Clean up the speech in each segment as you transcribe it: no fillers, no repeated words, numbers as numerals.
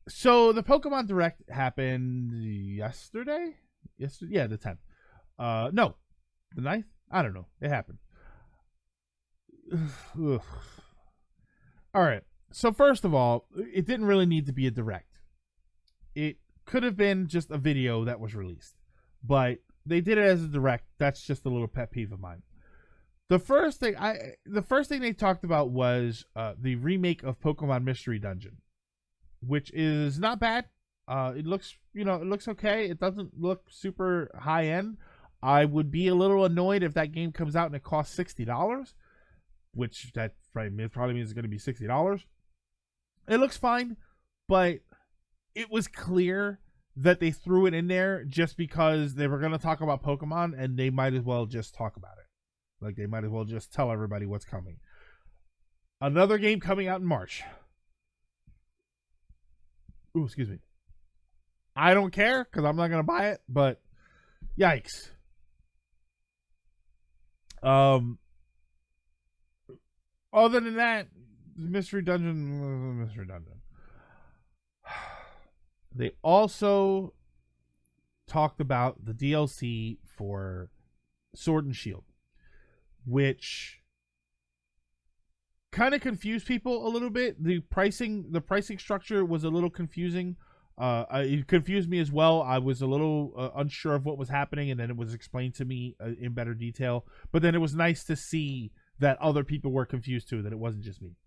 So the Pokemon Direct happened yesterday. Yesterday, yeah, the 10th. No, the 9th. I don't know. It happened. All right. So first of all, it didn't really need to be a direct. It could have been just a video that was released, but they did it as a direct. That's just a little pet peeve of mine. The first thing they talked about was the remake of Pokemon Mystery Dungeon, which is not bad. It looks, it looks okay. It doesn't look super high end. I would be a little annoyed if that game comes out and it costs $60, which that probably means it's going to be $60. It looks fine, but it was clear that they threw it in there just because they were going to talk about Pokemon, and they might as well just talk about it. Like, they might as well just tell everybody what's coming. Another game coming out in March. Ooh, excuse me. I don't care because I'm not going to buy it, but yikes. Other than that, Mystery Dungeon. They also talked about the DLC for Sword and Shield, which kind of confused people a little bit. The pricing structure was a little confusing. It confused me as well. I was a little unsure of what was happening, and then it was explained to me in better detail. But then it was nice to see that other people were confused too, that it wasn't just me.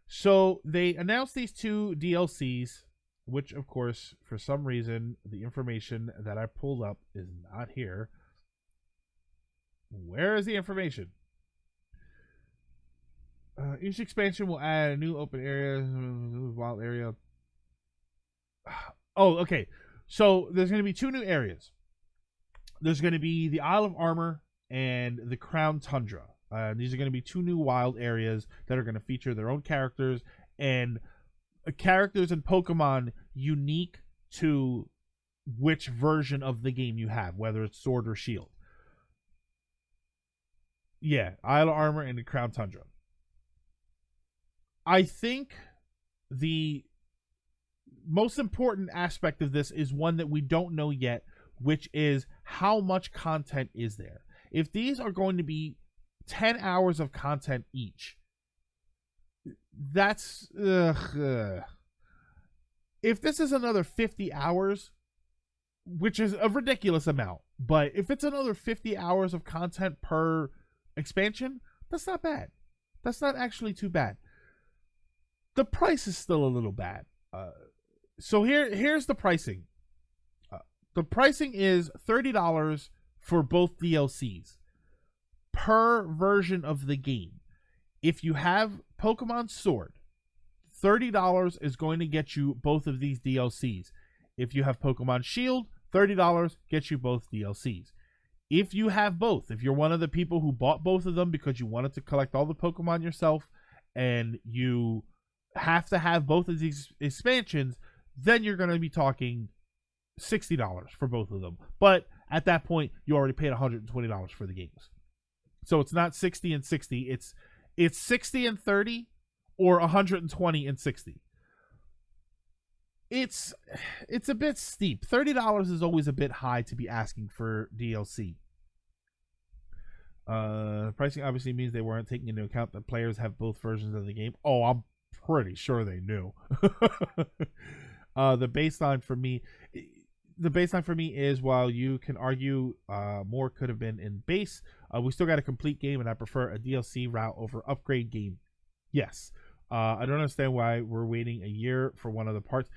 So they announced these two DLCs, which, of course, for some reason, the information that I pulled up is not here. Where is the information? Each expansion will add a new open area, wild area. Oh, okay. So there's going to be two new areas. There's going to be the Isle of Armor and the Crown Tundra. These are going to be two new wild areas that are going to feature their own characters and characters and Pokemon unique to which version of the game you have, whether it's Sword or Shield. Yeah, Isle of Armor and the Crown Tundra. I think the most important aspect of this is one that we don't know yet, which is how much content is there. If these are going to be 10 hours of content each, that's if this is another 50 hours, which is a ridiculous amount, but if it's another 50 hours of content per expansion, that's not bad. That's not actually too bad. The price is still a little bad. So here's the pricing. The pricing is $30 for both DLCs per version of the game. If you have Pokemon Sword, $30 is going to get you both of these DLCs. If you have Pokemon Shield, $30 gets you both DLCs. If you have both, if you're one of the people who bought both of them because you wanted to collect all the Pokemon yourself and you have to have both of these expansions, then you're going to be talking $60 for both of them. But at that point, you already paid $120 for the games. So it's not 60 and 60. It's 60 and 30 or 120 and 60. It's a bit steep. $30 is always a bit high to be asking for DLC. Pricing obviously means they weren't taking into account that players have both versions of the game. Oh, I'm pretty sure they knew. The baseline for me is, while you can argue more could have been in base, we still got a complete game, and I prefer a DLC route over upgrade game. Yes. I don't understand why we're waiting a year for one of the parts.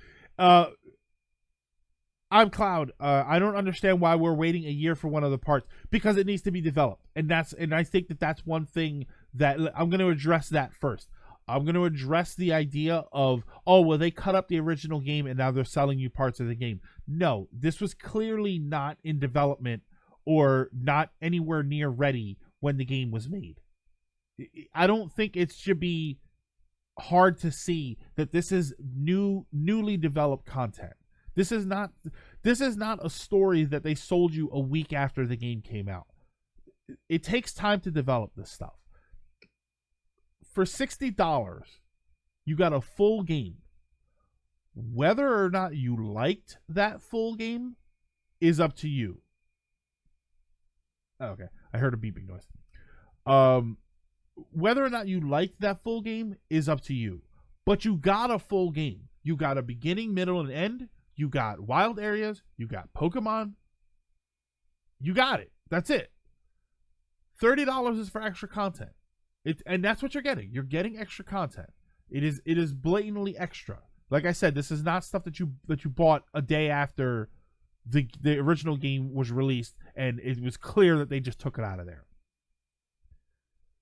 I'm Cloud. I don't understand why we're waiting a year for one of the parts, because it needs to be developed, and I think that's one thing that I'm going to address that first. I'm going to address the idea of, oh, well, they cut up the original game and now they're selling you parts of the game. No, this was clearly not in development or not anywhere near ready when the game was made. I don't think it should be hard to see that this is newly developed content. This is not a story that they sold you a week after the game came out. It takes time to develop this stuff. For $60, you got a full game Whether or not you liked that full game is up to you. Okay, I heard a beeping noise. Whether or not you liked that full game is up to you. But you got a full game. You got a beginning, middle, and end. You got wild areas. You got Pokemon. You got it. That's it. $30 is for extra content. And that's what you're getting. You're getting extra content. It is blatantly extra. Like I said, this is not stuff that you bought a day after the original game was released, and it was clear that they just took it out of there.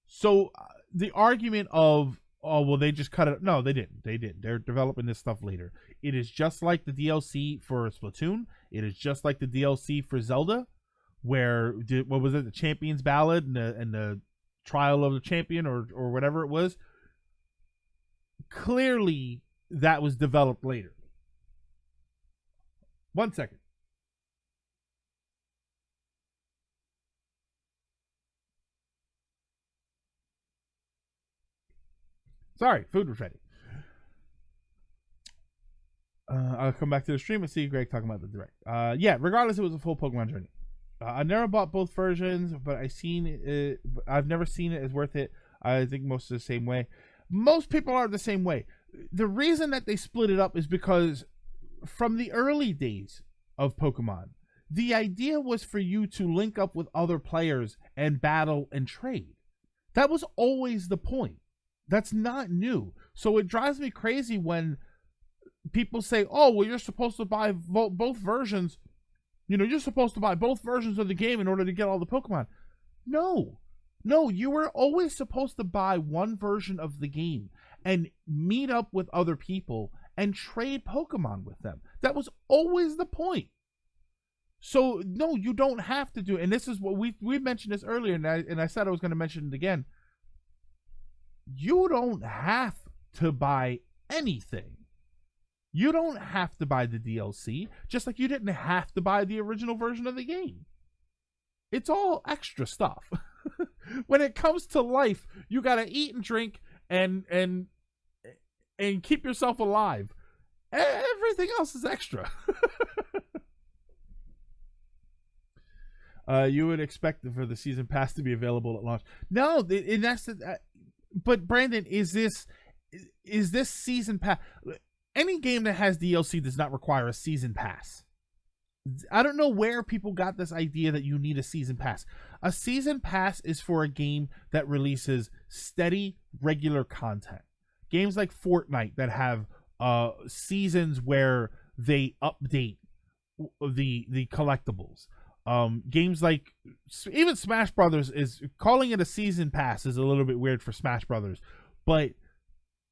So the argument of, oh, well, they just cut it. No, they didn't. They didn't. They're developing this stuff later. It is just like the DLC for Splatoon. It is just like the DLC for Zelda, where, what was it, the Champion's Ballad and the Trial of the Champion or whatever it was. Clearly, that was developed later. 1 second. Sorry, food was ready. I'll come back to the stream and see Greg talking about the direct. Yeah, regardless, it was a full Pokemon journey. I never bought both versions, but I've never seen it as worth it. I think most are the same way. Most people are the same way. The reason that they split it up is because from the early days of Pokemon, the idea was for you to link up with other players and battle and trade. That was always the point. That's not new. So it drives me crazy when people say, oh, well, you're supposed to buy both versions. You know, you're supposed to buy both versions of the game in order to get all the Pokemon. No, you were always supposed to buy one version of the game and meet up with other people and trade Pokemon with them. That was always the point. So, no, you don't have to do it. And this is what we mentioned this earlier, and I said I was going to mention it again. You don't have to buy anything. You don't have to buy the DLC, just like you didn't have to buy the original version of the game. It's all extra stuff. When it comes to life, you gotta eat and drink and keep yourself alive. Everything else is extra. You would expect for the season pass to be available at launch. No, and that's but Brandon, is this season pass? Any game that has DLC does not require a season pass. I don't know where people got this idea that you need a season pass. A season pass is for a game that releases steady, regular content. Games like Fortnite that have seasons where they update the collectibles. Games like even Smash Brothers, is calling it a season pass is a little bit weird for Smash Brothers, but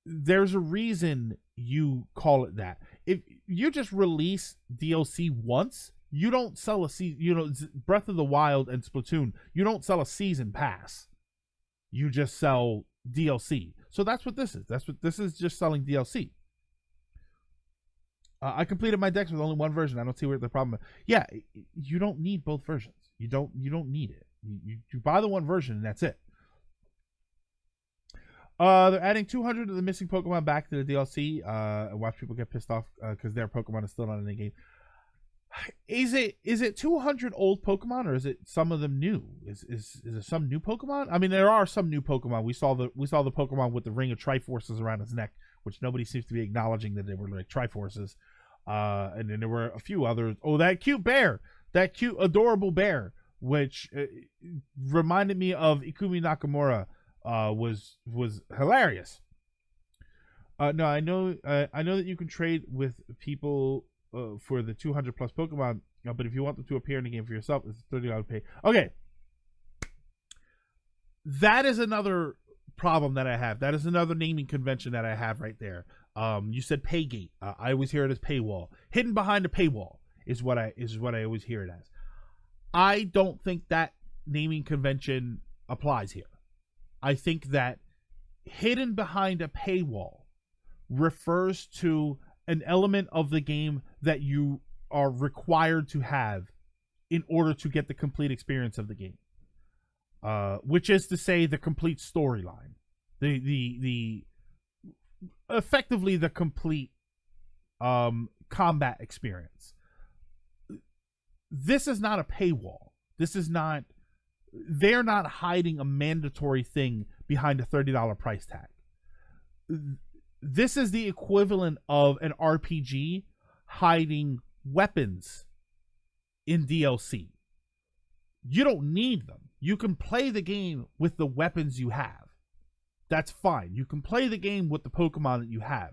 there's a reason you call it that. If you just release DLC once, you don't sell a season. You know, Breath of the Wild and Splatoon, you don't sell a season pass. You just sell DLC. So that's what this is. This is, just selling DLC. I completed my decks with only one version. I don't see where the problem is. Yeah, you don't need both versions. You don't need it. You buy the one version and that's it. They're adding 200 of the missing Pokemon back to the DLC. And watch people get pissed off because their Pokemon is still not in the game. Is it 200 old Pokemon, or is it some of them new? Is there some new Pokemon? I mean, there are some new Pokemon. We saw the Pokemon with the ring of Triforces around his neck, which nobody seems to be acknowledging that they were like Triforces. And then there were a few others. Oh, that cute bear, that cute adorable bear, which reminded me of Ikumi Nakamura. Was hilarious. No, I know that you can trade with people for the 200 plus Pokemon, but if you want them to appear in the game for yourself, it's $30 pay. Okay, that is another problem that I have. That is another naming convention that I have right there. You said paygate. I always hear it as paywall. Hidden behind a paywall is what I always hear it as. I don't think that naming convention applies here. I think that hidden behind a paywall refers to an element of the game that you are required to have in order to get the complete experience of the game, which is to say the complete storyline, the effectively the complete combat experience. This is not a paywall. This is not, they're not hiding a mandatory thing behind a $30 price tag. This is the equivalent of an RPG hiding weapons in DLC. You don't need them. You can play the game with the weapons you have. That's fine. You can play the game with the Pokemon that you have.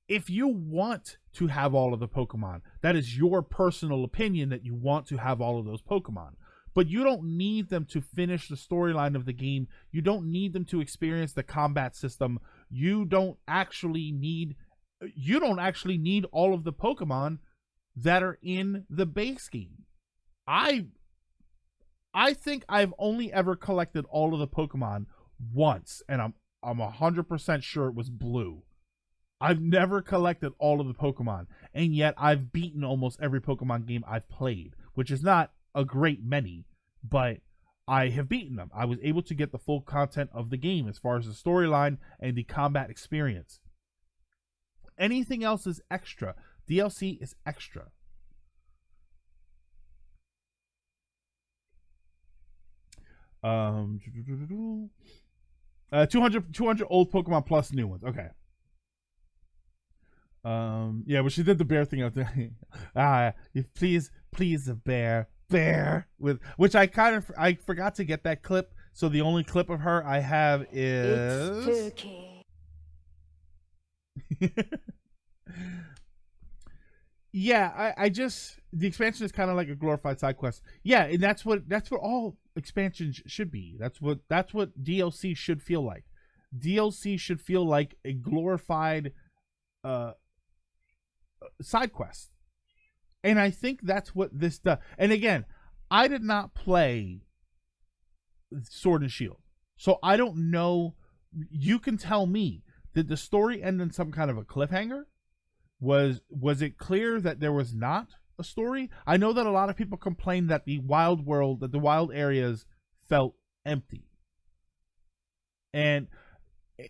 If you want to have all of the Pokemon, that is your personal opinion that you want to have all of those Pokemon. But you don't need them to finish the storyline of the game. You don't need them to experience the combat system. You don't actually need all of the Pokemon that are in the base game. I think I've only ever collected all of the Pokemon once, and I'm 100% sure it was blue. I've never collected all of the Pokemon, and yet I've beaten almost every Pokemon game I've played, which is not a great many, but I have beaten them. I was able to get the full content of the game as far as the storyline and the combat experience. Anything else is extra. DLC is extra. Um, 200 old Pokemon plus new ones. Okay. Yeah, but she did the bear thing out there. Please, a bear, with which I forgot to get that clip. So the only clip of her I have is. It's spooky. Yeah, I just, the expansion is kind of like a glorified side quest. Yeah, and that's what all expansions should be. That's what DLC should feel like. DLC should feel like a glorified side quest. And I think that's what this does. And again, I did not play Sword and Shield, so I don't know. You can tell me, did the story end in some kind of a cliffhanger? Was it clear that there was not a story? I know that a lot of people complain that the wild world, that the wild areas felt empty. And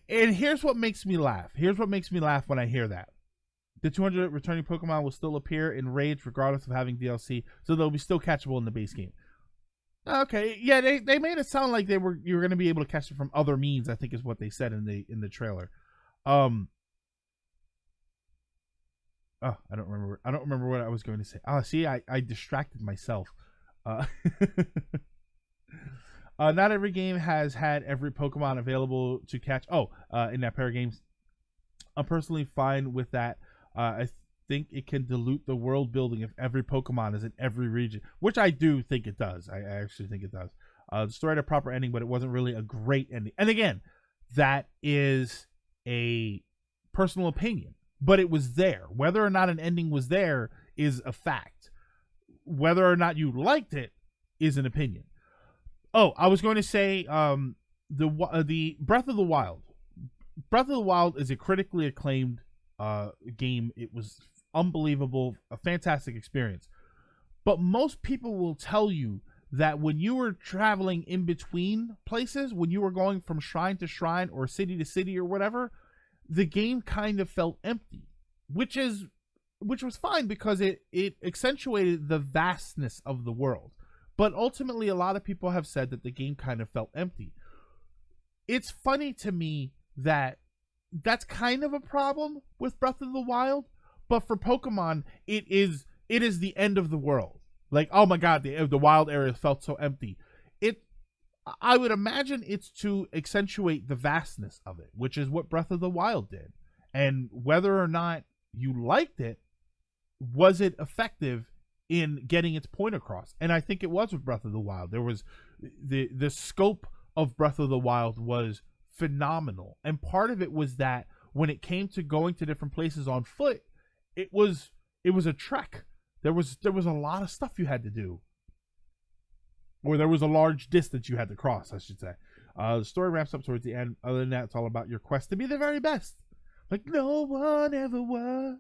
here's what makes me laugh. Here's what makes me laugh when I hear that. The 200 returning Pokemon will still appear in raids regardless of having DLC, so they'll be still catchable in the base game. Okay, yeah, they made it sound like you were going to be able to catch it from other means, I think is what they said in the trailer. Oh, I don't remember what I was going to say. Oh, see, I distracted myself. Not every game has had every Pokemon available to catch. In that pair of games, I'm personally fine with that. I think it can dilute the world building if every Pokemon is in every region, which I do think it does. I actually think it does. The story had a proper ending, but it wasn't really a great ending. And again, that is a personal opinion. But it was there. Whether or not an ending was there is a fact. Whether or not you liked it is an opinion. Oh, I was going to say the Breath of the Wild. Breath of the Wild is a critically acclaimed game. It was unbelievable, a fantastic experience. But most people will tell you that when you were traveling in between places, when you were going from shrine to shrine or city to city or whatever, the game kind of felt empty, which was fine because it accentuated the vastness of the world. But ultimately, a lot of people have said that the game kind of felt empty. It's funny to me that that's kind of a problem with Breath of the Wild, but for Pokemon, it is the end of the world. Like, oh my God, the wild area felt so empty. I would imagine it's to accentuate the vastness of it, which is what Breath of the Wild did. And whether or not you liked it, was it effective in getting its point across? And I think it was with Breath of the Wild. There was the scope of Breath of the Wild was phenomenal. And part of it was that when it came to going to different places on foot, it was a trek. There was a lot of stuff you had to do. Or there was a large distance you had to cross, I should say. The story ramps up towards the end. Other than that, it's all about your quest to be the very best. Like no one ever was.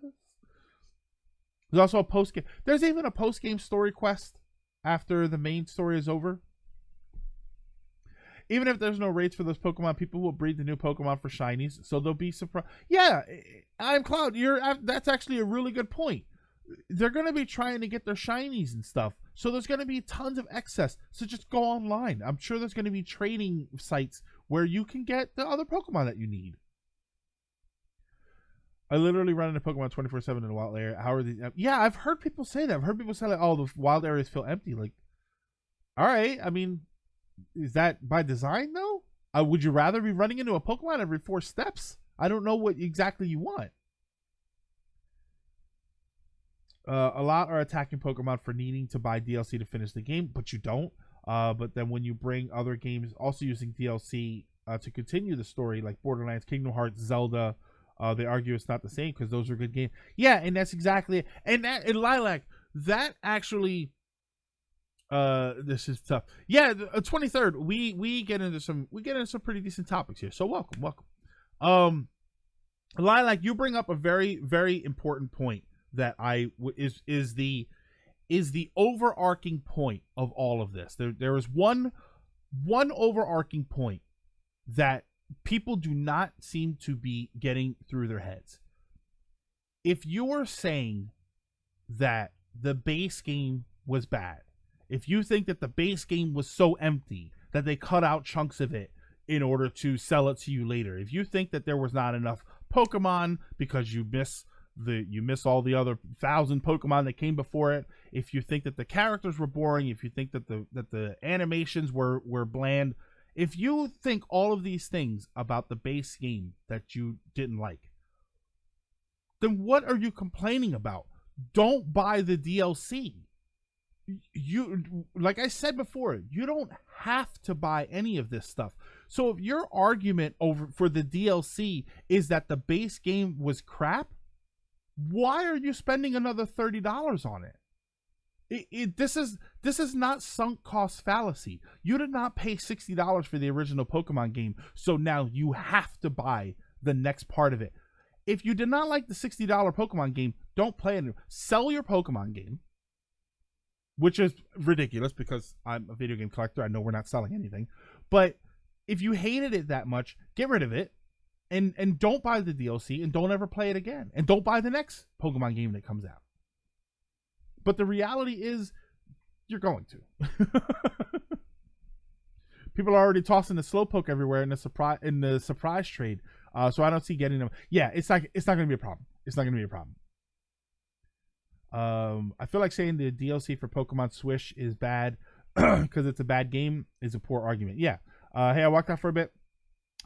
There's also a post-game. There's even a post-game story quest after the main story is over. Even if there's no rates for those Pokemon, people will breed the new Pokemon for shinies, so they'll be surprised. Yeah, I'm Cloud. That's actually a really good point. They're going to be trying to get their shinies and stuff, so there's going to be tons of excess. So just go online. I'm sure there's going to be trading sites where you can get the other Pokemon that you need. I literally run into Pokemon 24/7 in the wild area. How are these? Yeah, I've heard people say that. I've heard people say like, "Oh, the wild areas feel empty." Like, all right. I mean, is that by design though? Would you rather be running into a Pokemon every 4 steps? I don't know what exactly you want. A lot are attacking Pokemon for needing to buy DLC to finish the game, but you don't. But then when you bring other games also using DLC to continue the story, like Borderlands, Kingdom Hearts, Zelda, they argue it's not the same because those are good games. Yeah, and that's exactly it. And that in Lilac, that actually, this is tough. Yeah, the 23rd, we get into some pretty decent topics here. So welcome. Lilac, you bring up a very, very important point that is the overarching point of all of this. There is one overarching point that people do not seem to be getting through their heads. If you are saying that the base game was bad, if you think that the base game was so empty that they cut out chunks of it in order to sell it to you later, if you think that there was not enough Pokemon because you miss all the other 1,000 Pokemon that came before it, if you think that the characters were boring, if you think that the animations were bland, if you think all of these things about the base game that you didn't like, then what are you complaining about? Don't buy the DLC. You, like I said before, you don't have to buy any of this stuff. So if your argument for the DLC is that the base game was crap, why are you spending another $30 on it? This is not sunk cost fallacy. You did not pay $60 for the original Pokemon game, so now you have to buy the next part of it. If you did not like the $60 Pokemon game, don't play it. Sell your Pokemon game, which is ridiculous because I'm a video game collector. I know we're not selling anything. But if you hated it that much, get rid of it and don't buy the DLC and don't ever play it again. And don't buy the next Pokemon game that comes out. But the reality is, you're going to. People are already tossing the Slowpoke everywhere in the surprise trade. So I don't see getting them. Yeah, it's not going to be a problem. It's not going to be a problem. I feel like saying the DLC for Pokemon Swish is bad because it's a bad game is a poor argument. Yeah. Hey, I walked out for a bit.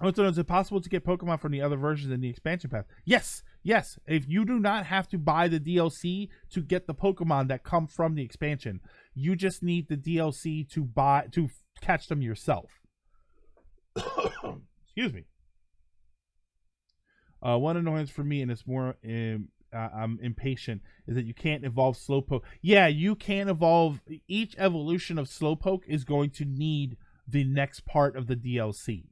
I want to know, is it possible to get Pokemon from the other versions in the expansion path? Yes. If you do not have to buy the DLC to get the Pokemon that come from the expansion, you just need the DLC to catch them yourself. Excuse me. One annoyance for me, and it's more I'm impatient, is that you can't evolve Slowpoke. Yeah, you can't evolve. Each evolution of Slowpoke is going to need the next part of the DLC.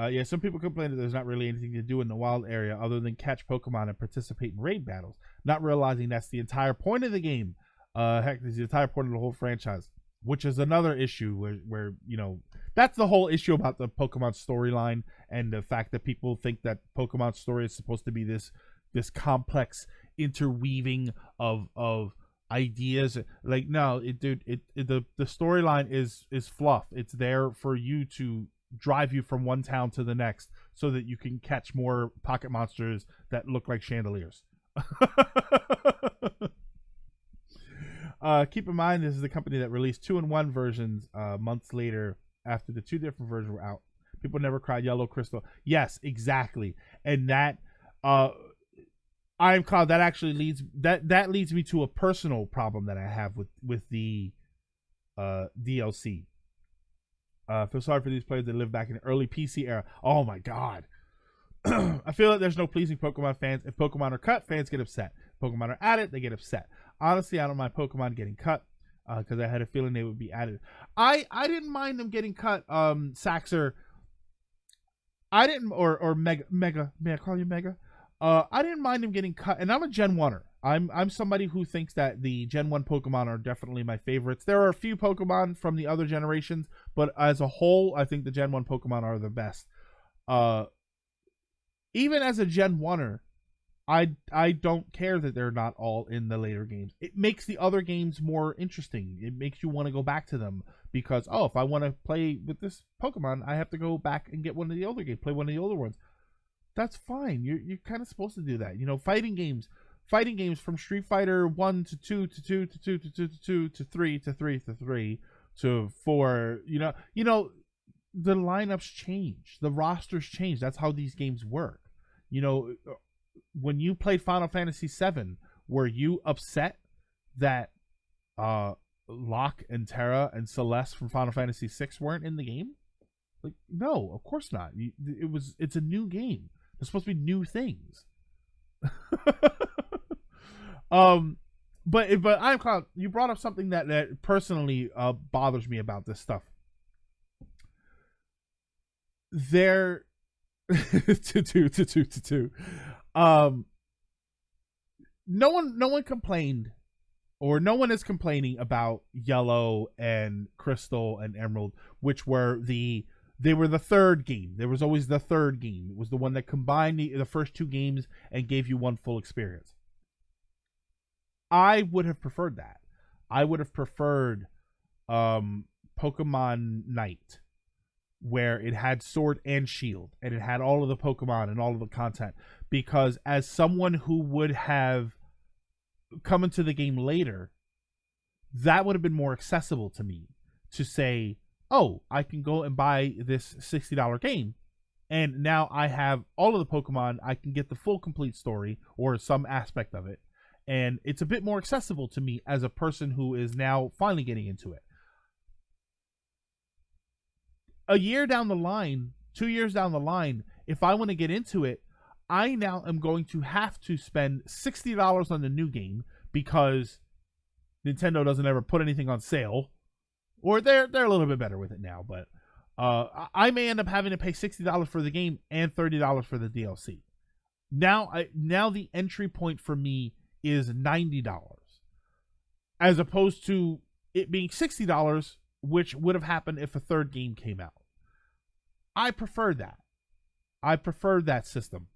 Yeah, some people complain that there's not really anything to do in the wild area other than catch Pokemon and participate in raid battles, not realizing that's the entire point of the game. Heck, it's the entire point of the whole franchise, which is another issue where you know, that's the whole issue about the Pokemon storyline and the fact that people think that Pokemon story is supposed to be this complex interweaving of ideas. Like, no, the storyline is fluff. It's there for you to drive you from one town to the next so that you can catch more pocket monsters that look like chandeliers. Keep in mind, this is the company that released 2-in-1 versions months later after the 2 different versions were out. People never cried Yellow Crystal. Yes, exactly. And that I am Cloud, that actually leads me to a personal problem that I have with the DLC. Feel sorry for these players that live back in the early PC era. Oh my god. I feel like there's no pleasing Pokemon fans. If Pokemon are cut, fans get upset. If Pokemon are added, they get upset. Honestly, I don't mind Pokemon getting cut because I had a feeling they would be added. I didn't mind them getting cut. Saxer, I didn't, or Mega. May I call you Mega? I didn't mind him getting cut, and I'm a Gen 1er. I'm somebody who thinks that the Gen 1 Pokemon are definitely my favorites. There are a few Pokemon from the other generations, but as a whole, I think the Gen 1 Pokemon are the best. Even as a Gen 1er, I don't care that they're not all in the later games. It makes the other games more interesting. It makes you want to go back to them because, oh, if I want to play with this Pokemon, I have to go back and get one of the older games, play one of the older ones. That's fine. You're kind of supposed to do that. You know, fighting games from Street Fighter 1 to 2 to 2 to 2 to 2 to 2 to 3 to 3 to 3 to 4, you know, the lineups change. The rosters change. That's how these games work. You know, when you played Final Fantasy VII, were you upset that Locke and Terra and Celeste from Final Fantasy VI weren't in the game? Like, no, of course not. It's a new game. There's supposed to be new things. But you brought up something that personally bothers me about this stuff. There to no one complained, or no one is complaining about Yellow and Crystal and Emerald, which were the third game. There was always the third game. It was the one that combined the first two games and gave you one full experience. I would have preferred that. I would have preferred Pokemon Night, where it had Sword and Shield, and it had all of the Pokemon and all of the content. Because as someone who would have come into the game later, that would have been more accessible to me to say, oh, I can go and buy this $60 game, and now I have all of the Pokemon. I can get the full complete story or some aspect of it, and it's a bit more accessible to me as a person who is now finally getting into it. A year down the line, 2 years down the line, if I want to get into it, I now am going to have to spend $60 on the new game because Nintendo doesn't ever put anything on sale. Or they're a little bit better with it now, but I may end up having to pay $60 for the game and $30 for the DLC. Now the entry point for me is $90, as opposed to it being $60, which would have happened if a third game came out. I prefer that. I prefer that system.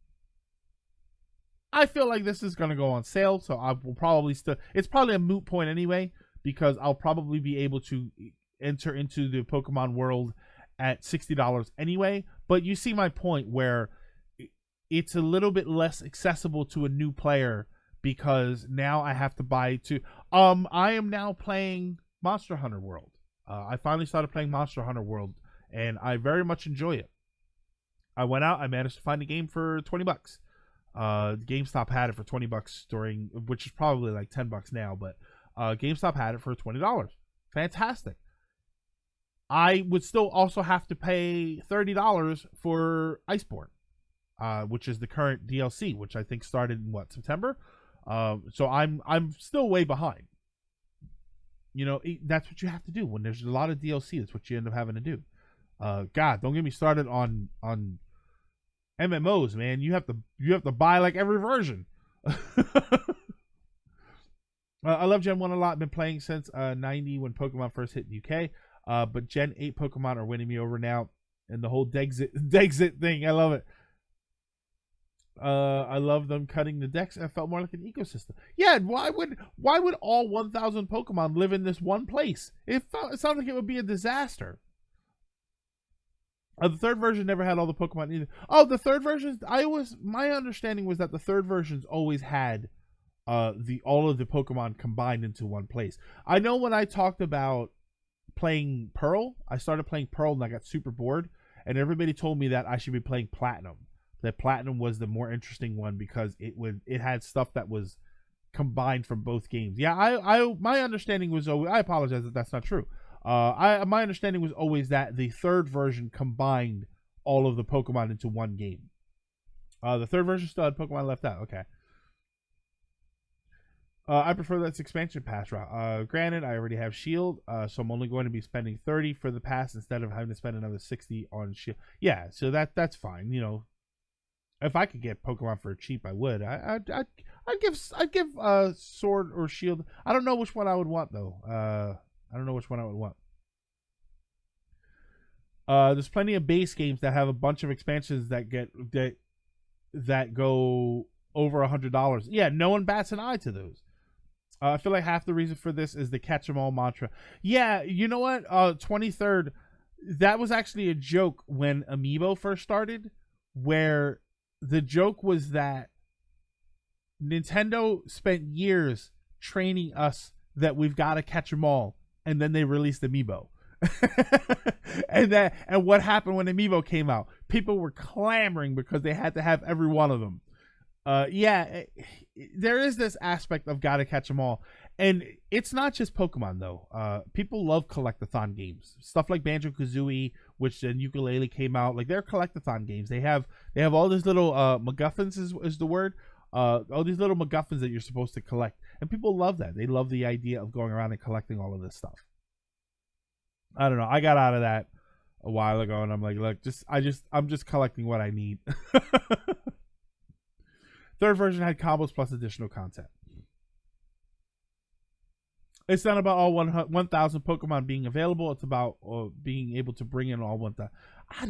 I feel like this is going to go on sale, so I will probably still... It's probably a moot point anyway, because I'll probably be able to enter into the Pokemon world at $60 anyway. But you see my point, where it's a little bit less accessible to a new player, because now I have to buy to... I am now playing Monster Hunter World. I finally started playing Monster Hunter World, and I very much enjoy it. I went out, I managed to find a game for $20. GameStop had it for $20 during, which is probably like $10 now, but GameStop had it for $20. Fantastic. I would still also have to pay $30 for Iceborne, which is the current DLC, which I think started in September. So I'm still way behind. You know, that's what you have to do when there's a lot of DLC. That's what you end up having to do. God, don't get me started on MMOs, man. You have to buy like every version. I love Gen 1 a lot. I've been playing since 90 when Pokemon first hit the UK. But Gen 8 Pokemon are winning me over now. And the whole Dexit thing, I love it. I love them cutting the decks. It felt more like an ecosystem. Yeah, why would all 1,000 Pokemon live in this one place? It sounds like it would be a disaster. The third version never had all the Pokemon either. Oh, the third version, my understanding was that the third versions always had all of the Pokemon combined into one place. I know when I talked about playing Pearl, I started playing Pearl and I got super bored, and everybody told me that I should be playing Platinum. That Platinum was the more interesting one because it had stuff that was combined from both games. Yeah, my understanding was always, I apologize if that's not true. My understanding was always that the third version combined all of the Pokemon into one game. The third version still had Pokemon left out. Okay. I prefer that's expansion pass route. Granted, I already have Shield, so I'm only going to be spending $30 for the pass instead of having to spend another $60 on Shield. Yeah, so that's fine. You know, If I could get Pokemon for cheap, I would. I'd give Sword or Shield. I don't know which one I would want though. I don't know which one I would want. There's plenty of base games that have a bunch of expansions that go over $100. Yeah, no one bats an eye to those. I feel like half the reason for this is the catch 'em all mantra. Yeah, you know what? 23rd, that was actually a joke when Amiibo first started, where the joke was that Nintendo spent years training us that we've got to catch 'em all, and then they released Amiibo. and what happened when Amiibo came out? People were clamoring because they had to have every one of them. There is this aspect of gotta catch them all, and it's not just Pokemon though. People love collectathon games, stuff like Banjo-Kazooie, which then Ukulele came out. Like, they're collectathon games. They have all these little MacGuffins is the word. All these little MacGuffins that you're supposed to collect, and people love that. They love the idea of going around and collecting all of this stuff. I don't know. I got out of that a while ago, and I'm like, look, I'm just collecting what I need. Third version had combos plus additional content. It's not about all 1,000 Pokemon being available. It's about being able to bring in all 1,000. I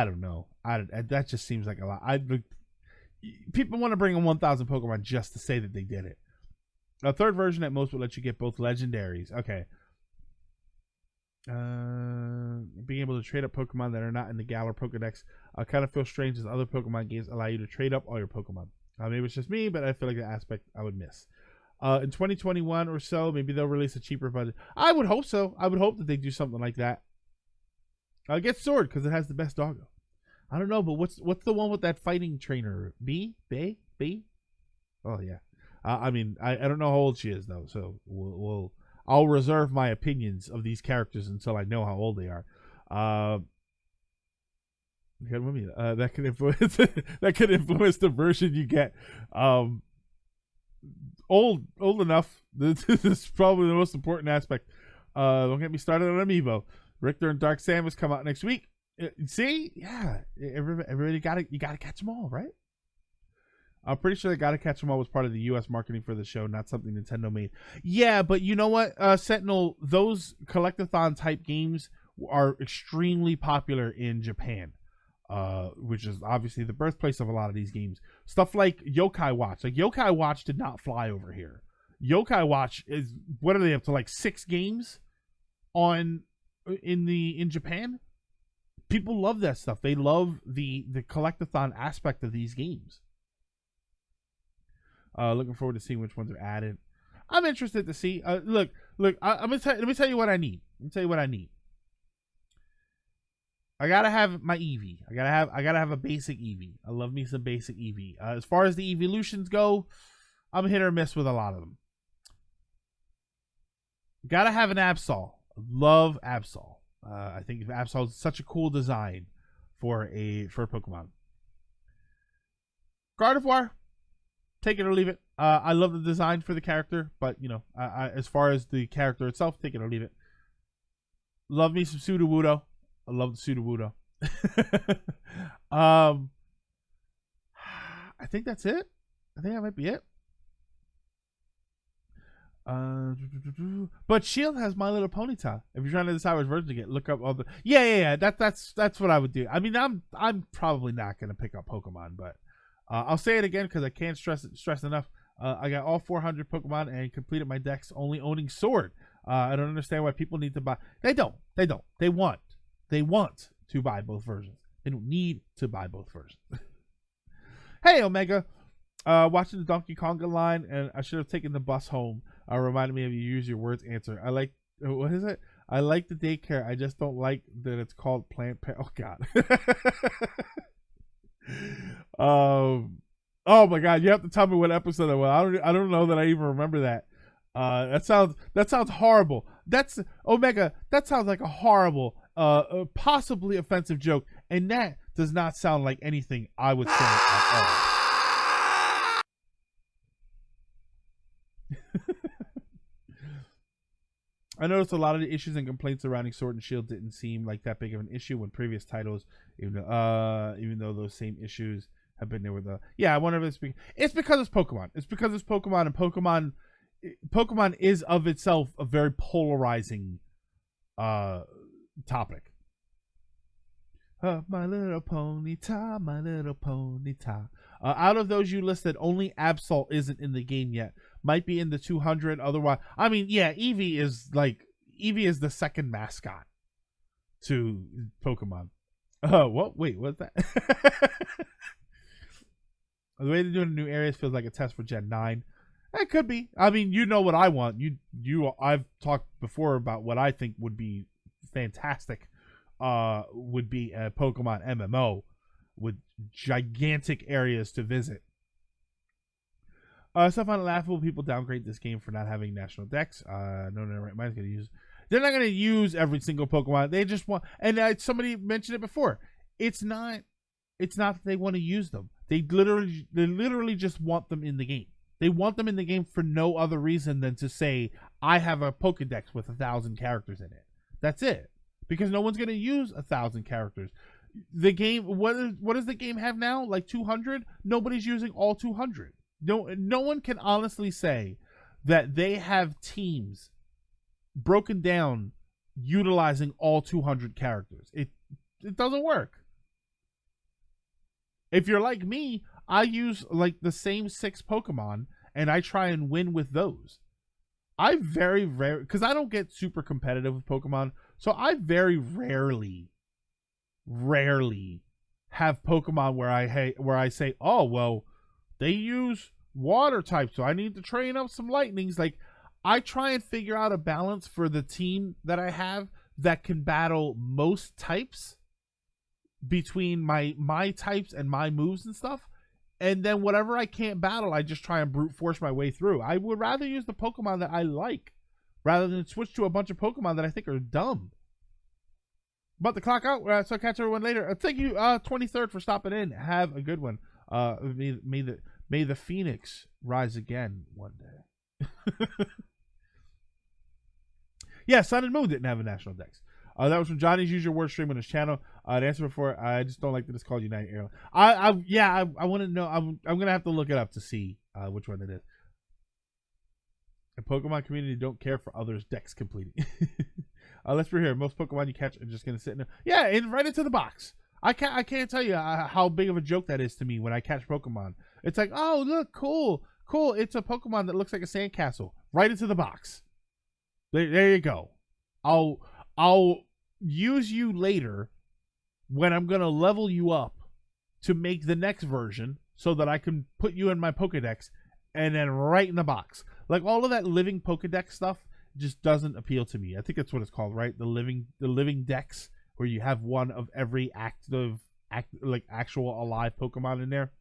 don't know. That just seems like a lot. People want to bring in 1,000 Pokemon just to say that they did it. A third version at most will let you get both legendaries. Okay. Being able to trade up Pokemon that are not in the Galar Pokedex kind of feels strange, as other Pokemon games allow you to trade up all your Pokemon. Maybe it's just me, but I feel like the aspect I would miss. In 2021 or so, maybe they'll release a cheaper budget. I would hope so. I would hope that they do something like that. Get Sword because it has the best doggo. I don't know, but what's the one with that fighting trainer? B? Oh yeah. I mean, I don't know how old she is though, so I'll reserve my opinions of these characters until I know how old they are. That could influence the version you get. Old enough. This is probably the most important aspect. Don't get me started on Amiibo. Richter and Dark Samus come out next week. See, yeah, everybody you gotta catch them all, right? I'm pretty sure they Gotta Catch 'Em All was part of the U.S. marketing for the show, not something Nintendo made. Yeah, but you know what, Sentinel, those collectathon type games are extremely popular in Japan, which is obviously the birthplace of a lot of these games. Stuff like Yokai Watch. Like, Yokai Watch did not fly over here. Yokai Watch is, what are they up to, like 6 games in Japan? People love that stuff. They love the collectathon aspect of these games. Looking forward to seeing which ones are added. I'm interested to see. Look. Let me tell you what I need. I gotta have my Eevee. I gotta have a basic Eevee. I love me some basic Eevee. As far as the evolutions go, I'm hit or miss with a lot of them. Gotta have an Absol. Love Absol. I think Absol is such a cool design for a Pokemon. Gardevoir. Take it or leave it. I love the design for the character, but you know, as far as the character itself, take it or leave it. Love me some Sudowoodo. I love the Sudowoodo. I think that's it. I think that might be it. But Shield has My Little Ponyta. If you're trying to decide which version to get, look up all the. Yeah. That's what I would do. I mean, I'm probably not gonna pick up Pokemon, but. I'll say it again because I can't stress enough. I got all 400 Pokemon and completed my decks only owning Sword. I don't understand why people need to buy. They don't. They want to buy both versions. They don't need to buy both versions. Hey, Omega. Watching the Donkey Konga line, and I should have taken the bus home. Reminded me of you use your words answer. I like, what is it? I like the daycare. I just don't like that it's called Planned Parenthood. Oh, God. Oh my God, you have to tell me what episode it was. I don't know that I even remember that. That sounds horrible. That's Omega. That sounds like a horrible, possibly offensive joke, and that does not sound like anything I would say at all. I noticed a lot of the issues and complaints surrounding Sword and Shield didn't seem like that big of an issue when previous titles, even though those same issues have been there with the. Yeah, I wonder if it's because it's Pokemon. It's because it's Pokemon, and Pokemon is of itself a very polarizing topic. My little Ponyta, my little Ponyta. Out of those you listed, only Absol isn't in the game yet. Might be in the 200. Otherwise, I mean, yeah, Eevee is the second mascot to Pokemon. Oh, what? Wait, what's that? The way they're doing the new areas feels like a test for Gen 9. It could be. I mean, you know what I want. I've talked before about what I think would be fantastic. Would be a Pokemon MMO with gigantic areas to visit. So I find it laughable people downgrade this game for not having national dex. No, right mind's gonna use. They're not gonna use every single Pokemon. They just want. And somebody mentioned it before. It's not that they want to use them. They literally just want them in the game. They want them in the game for no other reason than to say, I have a Pokedex with 1,000 characters in it. That's it. Because no one's going to use 1,000 characters. The game, what does the game have now? Like 200? Nobody's using all 200. No one can honestly say that they have teams broken down utilizing all 200 characters. It doesn't work. If you're like me, I use like the same 6 Pokemon and I try and win with those. I very rare, because I don't get super competitive with Pokemon, so I very rarely have Pokemon where I say, oh well, they use water type, so I need to train up some lightnings. Like, I try and figure out a balance for the team that I have that can battle most types between my types and my moves and stuff. And then whatever I can't battle, I just try and brute force my way through. I would rather use the Pokemon that I like rather than switch to a bunch of Pokemon that I think are dumb. But the clock out, so I'll catch everyone later. Thank you, 23rd, for stopping in. Have a good one. May the Phoenix rise again one day. Yeah, Sun and Moon didn't have a national dex. That was from Johnny's Use Your Word stream on his channel. The answer before, I just don't like that it's called United Airlines. I want to know. I'm gonna have to look it up to see which one it is. The Pokemon community don't care for others' decks completing. Let's be here. Most Pokemon you catch are just gonna sit in there. Yeah, right into the box. I can't tell you how big of a joke that is to me when I catch Pokemon. It's like, oh look, cool. It's a Pokemon that looks like a sandcastle. Right into the box. There you go. I'll use you later when I'm going to level you up to make the next version so that I can put you in my Pokedex and then right in the box. Like, all of that living Pokedex stuff just doesn't appeal to me. I think that's what it's called, right? The living dex, where you have one of every actual alive Pokemon in there.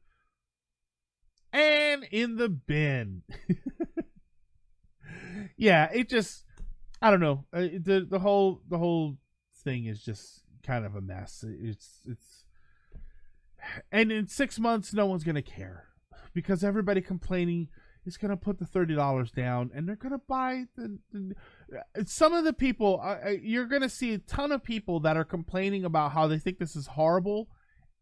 And in the bin. Yeah, it just, I don't know. The whole thing is just kind of a mess. It's and in 6 months no one's gonna care because everybody complaining is gonna put the $30 down and they're gonna buy some of the people. You're gonna see a ton of people that are complaining about how they think this is horrible.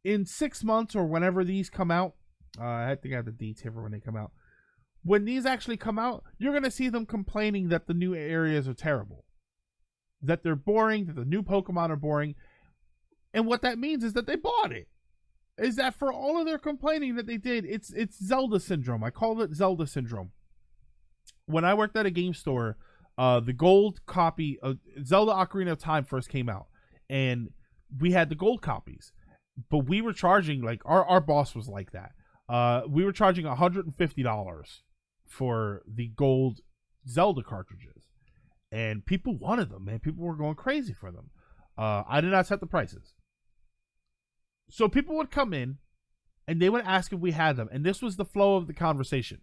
In 6 months or whenever these come out, I think I have the dates here for when they come out. When these actually come out, you're going to see them complaining that the new areas are terrible. That they're boring, that the new Pokemon are boring. And what that means is that they bought it. Is that for all of their complaining that they did, it's Zelda syndrome. I call it Zelda syndrome. When I worked at a game store, the gold copy of Zelda Ocarina of Time first came out. And we had the gold copies. But we were charging, like, our boss was like that. We were charging $150 for the gold Zelda cartridges, and people wanted them, man. People were going crazy for them. I did not set the prices, so people would come in and they would ask if we had them, and this was the flow of the conversation.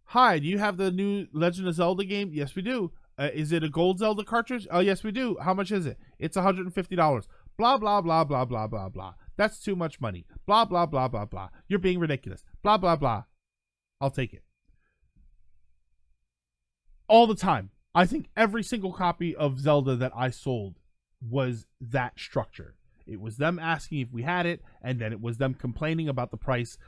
Hi, do you have the new Legend of Zelda game? Yes, we do. Is it a gold Zelda cartridge? Oh, yes, we do. How much is it? It's $150. Blah blah blah blah blah blah blah. That's too much money. Blah blah blah blah blah. You're being ridiculous. Blah blah blah. I'll take it. All the time. I think every single copy of Zelda that I sold was that structure. It was them asking if we had it, and then it was them complaining about the price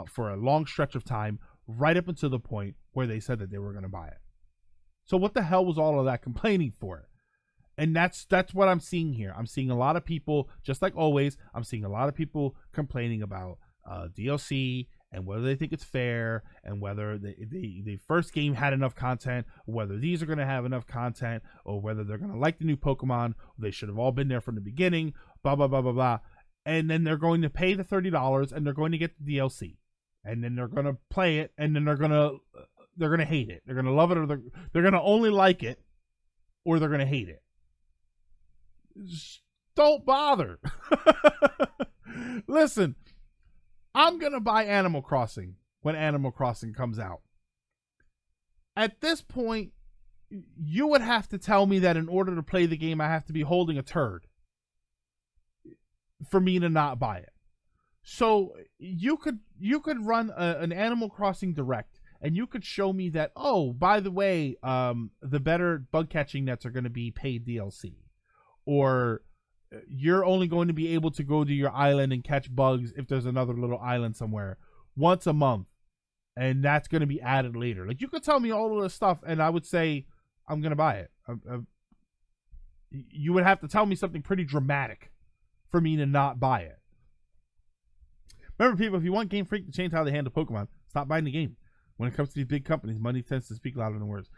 for a long stretch of time, right up until the point where they said that they were going to buy it. So what the hell was all of that complaining for? And that's what I'm seeing here. I'm seeing a lot of people, just like always, I'm seeing a lot of people complaining about DLC and whether they think it's fair, and whether the first game had enough content, or whether these are going to have enough content, or whether they're going to like the new Pokemon. They should have all been there from the beginning, blah, blah, blah, blah, blah. And then they're going to pay the $30 and they're going to get the DLC. And then they're going to play it, and then they're going to hate it. They're going to love it, or they're going to only like it, or they're going to hate it. Just don't bother. Listen, I'm going to buy Animal Crossing when Animal Crossing comes out. At this point, you would have to tell me that in order to play the game, I have to be holding a turd for me to not buy it. So you could run an Animal Crossing Direct, and you could show me that, oh, by the way, the better bug catching nets are going to be paid DLC. Or you're only going to be able to go to your island and catch bugs if there's another little island somewhere once a month, and that's going to be added later. Like, you could tell me all of this stuff, and I would say, I'm going to buy it. You would have to tell me something pretty dramatic for me to not buy it. Remember, people, if you want Game Freak to change how they handle Pokemon, stop buying the game. When it comes to these big companies, money tends to speak louder than words.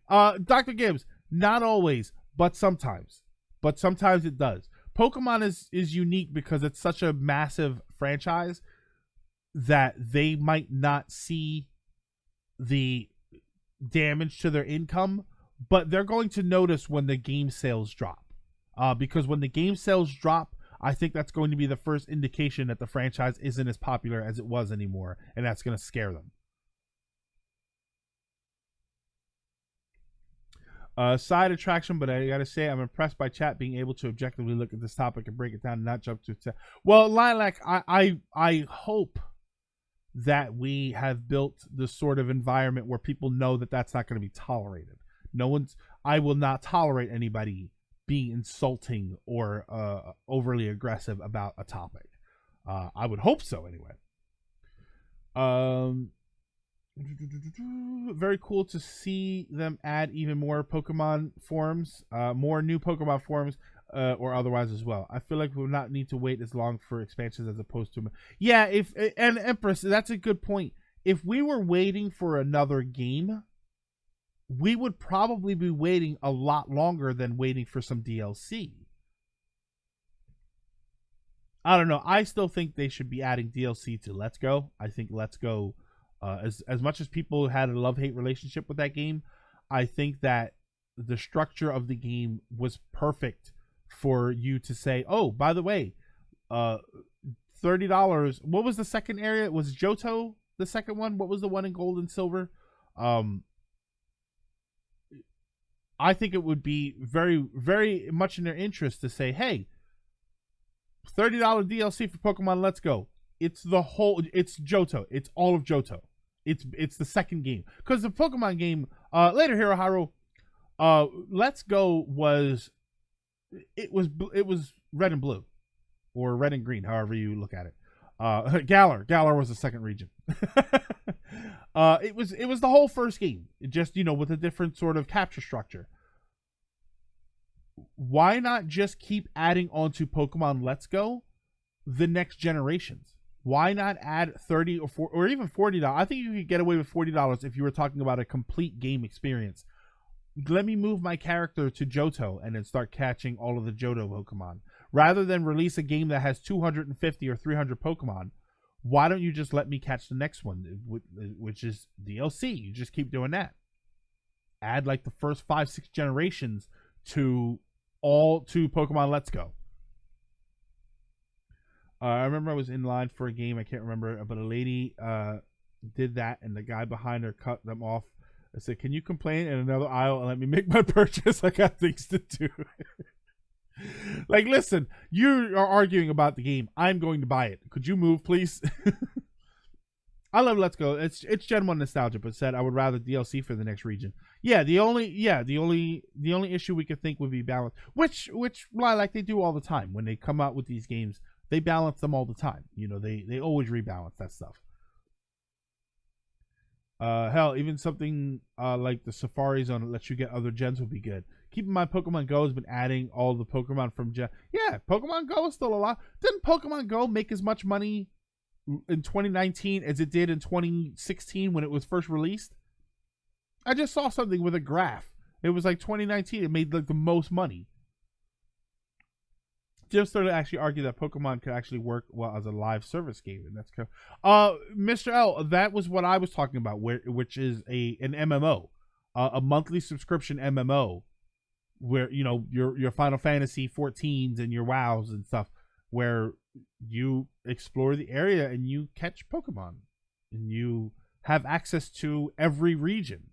Dr. Gibbs, not always, but sometimes. But sometimes it does. Pokemon is unique because it's such a massive franchise that they might not see the damage to their income, but they're going to notice when the game sales drop. Because when the game sales drop, I think that's going to be the first indication that the franchise isn't as popular as it was anymore, and that's going to scare them. Side attraction, but I gotta say, I'm impressed by chat being able to objectively look at this topic and break it down and not jump to it. Well, Lilac, I hope that we have built the sort of environment where people know that that's not going to be tolerated. I will not tolerate anybody being insulting or overly aggressive about a topic. I would hope so, anyway. Very cool to see them add even more Pokemon forms, more new Pokemon forms, or otherwise as well. I feel like we will not need to wait as long for expansions as opposed to... Yeah, and Empress, that's a good point. If we were waiting for another game, we would probably be waiting a lot longer than waiting for some DLC. I don't know. I still think they should be adding DLC to Let's Go. I think Let's Go... as much as people had a love-hate relationship with that game, I think that the structure of the game was perfect for you to say, oh, by the way, $30. What was the second area? Was Johto the second one? What was the one in gold and silver? I think it would be very, very much in their interest to say, hey, $30 DLC for Pokemon Let's Go. It's Johto. It's all of Johto. It's the second game. Because the Pokemon game, later Hero Haru, Let's Go was red and blue. Or red and green, however you look at it. Galar was the second region. It was the whole first game. Just, with a different sort of capture structure. Why not just keep adding onto Pokemon Let's Go the next generations? Why not add $30 or even $40? I think you could get away with $40 if you were talking about a complete game experience. Let me move my character to Johto and then start catching all of the Johto Pokemon. Rather than release a game that has 250 or 300 Pokemon, why don't you just let me catch the next one, which is DLC? You just keep doing that. Add like the first 5-6 generations to Pokemon Let's Go. I remember I was in line for a game, I can't remember, but a lady did that, and the guy behind her cut them off. I said, can you complain in another aisle and let me make my purchase? I got things to do. Like, listen, you are arguing about the game. I'm going to buy it. Could you move, please? I love Let's Go. It's Gen 1 nostalgia, but said I would rather DLC for the next region. Yeah, the only issue we could think would be balance, which like they do all the time when they come out with these games. They balance them all the time. You know, they always rebalance that stuff. Hell, even something like the Safari Zone that lets you get other gens would be good. Keep in mind, Pokemon Go has been adding all the Pokemon from Gen. Yeah, Pokemon Go is still a lot. Didn't Pokemon Go make as much money in 2019 as it did in 2016 when it was first released? I just saw something with a graph. It was like 2019. It made like the most money. Jim started to actually argue that Pokemon could actually work well as a live service game, and that's cool. Mr. L, that was what I was talking about, which is an MMO, a monthly subscription MMO, where you know your Final Fantasy 14s and your WoWs and stuff, where you explore the area and you catch Pokemon, and you have access to every region.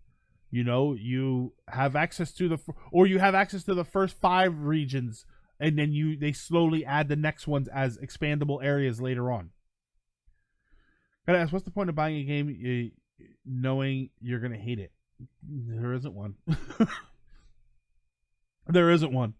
You know, you have access to the first 5 regions. And then they slowly add the next ones as expandable areas later on. Gotta ask, what's the point of buying a game knowing you're gonna hate it? There isn't one. There isn't one.